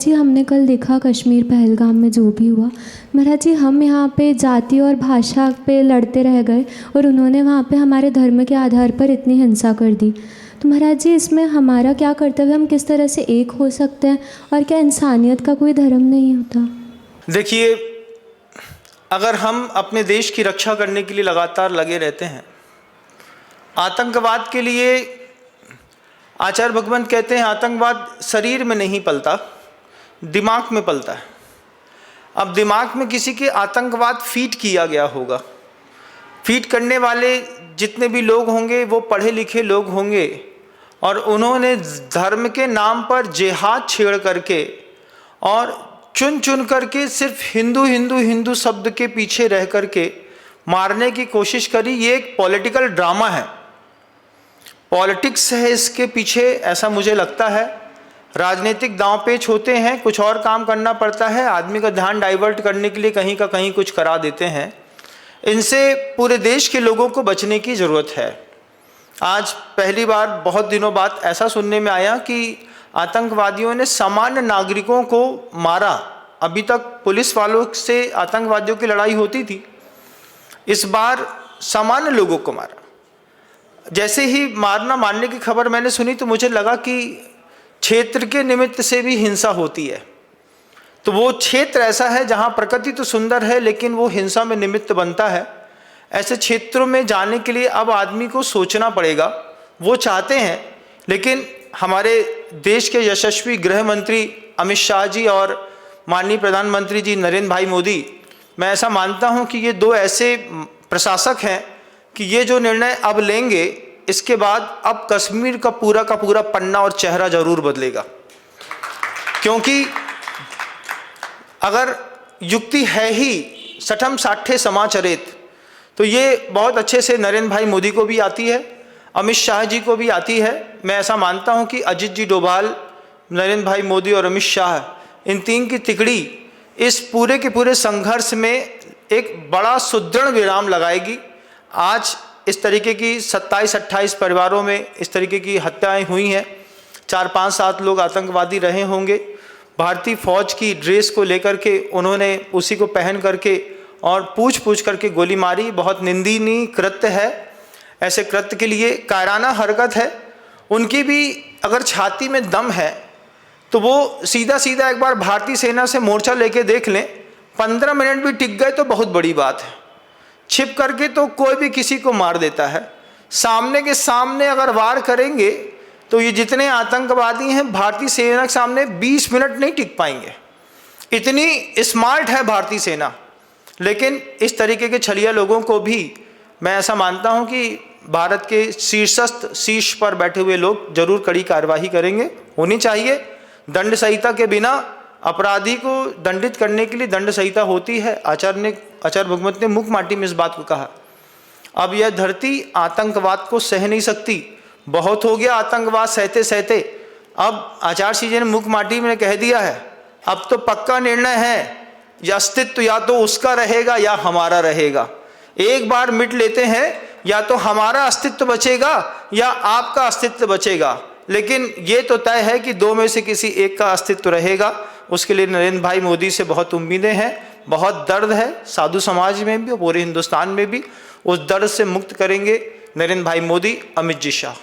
जी हमने कल देखा कश्मीर पहलगाम में जो भी हुआ। महाराज जी हम यहाँ पे जाति और भाषा पे लड़ते रह गए और उन्होंने वहाँ पे हमारे धर्म के आधार पर इतनी हिंसा कर दी। तो महाराज जी इसमें हमारा क्या कर्तव्य, हम किस तरह से एक हो सकते हैं और क्या इंसानियत का कोई धर्म नहीं होता? देखिए, अगर हम अपने देश की रक्षा करने के लिए लगातार लगे रहते हैं, आतंकवाद के लिए आचार्य भगवंत कहते हैं आतंकवाद शरीर में नहीं पलता, दिमाग में पलता है। अब दिमाग में किसी के आतंकवाद फीड किया गया होगा। फीड करने वाले जितने भी लोग होंगे वो पढ़े लिखे लोग होंगे और उन्होंने धर्म के नाम पर जिहाद छेड़ करके और चुन चुन करके सिर्फ हिंदू हिंदू हिंदू शब्द के पीछे रह करके मारने की कोशिश करी। ये एक पॉलिटिकल ड्रामा है, पॉलिटिक्स है इसके पीछे, ऐसा मुझे लगता है। राजनीतिक दांव पेच होते हैं, कुछ और काम करना पड़ता है, आदमी का ध्यान डाइवर्ट करने के लिए कहीं का कहीं कुछ करा देते हैं। इनसे पूरे देश के लोगों को बचने की ज़रूरत है। आज पहली बार बहुत दिनों बाद ऐसा सुनने में आया कि आतंकवादियों ने सामान्य नागरिकों को मारा। अभी तक पुलिस वालों से आतंकवादियों की लड़ाई होती थी, इस बार सामान्य लोगों को मारा। जैसे ही मारने की खबर मैंने सुनी तो मुझे लगा कि क्षेत्र के निमित्त से भी हिंसा होती है। तो वो क्षेत्र ऐसा है जहाँ प्रकृति तो सुंदर है लेकिन वो हिंसा में निमित्त बनता है। ऐसे क्षेत्रों में जाने के लिए अब आदमी को सोचना पड़ेगा। वो चाहते हैं, लेकिन हमारे देश के यशस्वी गृह मंत्री अमित शाह जी और माननीय प्रधानमंत्री जी नरेंद्र भाई मोदी, मैं ऐसा मानता हूँ कि ये दो ऐसे प्रशासक हैं कि ये जो निर्णय अब लेंगे इसके बाद अब कश्मीर का पूरा पन्ना और चेहरा जरूर बदलेगा। क्योंकि अगर युक्ति है ही सठम साठे समाचरित, तो ये बहुत अच्छे से नरेंद्र भाई मोदी को भी आती है, अमित शाह जी को भी आती है। मैं ऐसा मानता हूं कि अजित जी डोभाल, नरेंद्र भाई मोदी और अमित शाह, इन तीन की तिकड़ी इस पूरे के पूरे संघर्ष में एक बड़ा सुदृढ़ विराम लगाएगी। आज इस तरीके की 27-28 परिवारों में इस तरीके की हत्याएं हुई हैं, 4-5-7 लोग आतंकवादी रहे होंगे। भारतीय फौज की ड्रेस को लेकर के उन्होंने उसी को पहन करके और पूछ करके गोली मारी। बहुत निंदनीय कृत्य है, ऐसे कृत्य के लिए कायराना हरकत है। उनकी भी अगर छाती में दम है तो वो सीधा एक बार भारतीय सेना से मोर्चा लेके देख लें, 15 मिनट भी टिक गए तो बहुत बड़ी बात है। छिप करके तो कोई भी किसी को मार देता है, सामने के सामने अगर वार करेंगे तो ये जितने आतंकवादी हैं भारतीय सेना के सामने 20 मिनट नहीं टिक पाएंगे। इतनी स्मार्ट है भारतीय सेना। लेकिन इस तरीके के छलिया लोगों को भी मैं ऐसा मानता हूं कि भारत के शीर्ष पर बैठे हुए लोग जरूर कड़ी कार्यवाही करेंगे, होनी चाहिए। दंड संहिता के बिना अपराधी को दंडित करने के लिए दंड संहिता होती है। आचार्य भगवंत ने मुख माटी में इस बात को कहा। अब यह धरती आतंकवाद को सह नहीं सकती, बहुत हो गया आतंकवाद सहते सहते। अब आचार्य जी ने मुख माटी में कह दिया है, अब तो पक्का निर्णय है, या अस्तित्व या तो उसका रहेगा या हमारा रहेगा। एक बार मिट लेते हैं, या तो हमारा अस्तित्व बचेगा या आपका अस्तित्व बचेगा, लेकिन ये तो तय है कि दो में से किसी एक का अस्तित्व रहेगा। उसके लिए नरेंद्र भाई मोदी से बहुत उम्मीदें हैं, बहुत दर्द है साधु समाज में भी और पूरे हिंदुस्तान में भी। उस दर्द से मुक्त करेंगे नरेंद्र भाई मोदी, अमित जी शाह।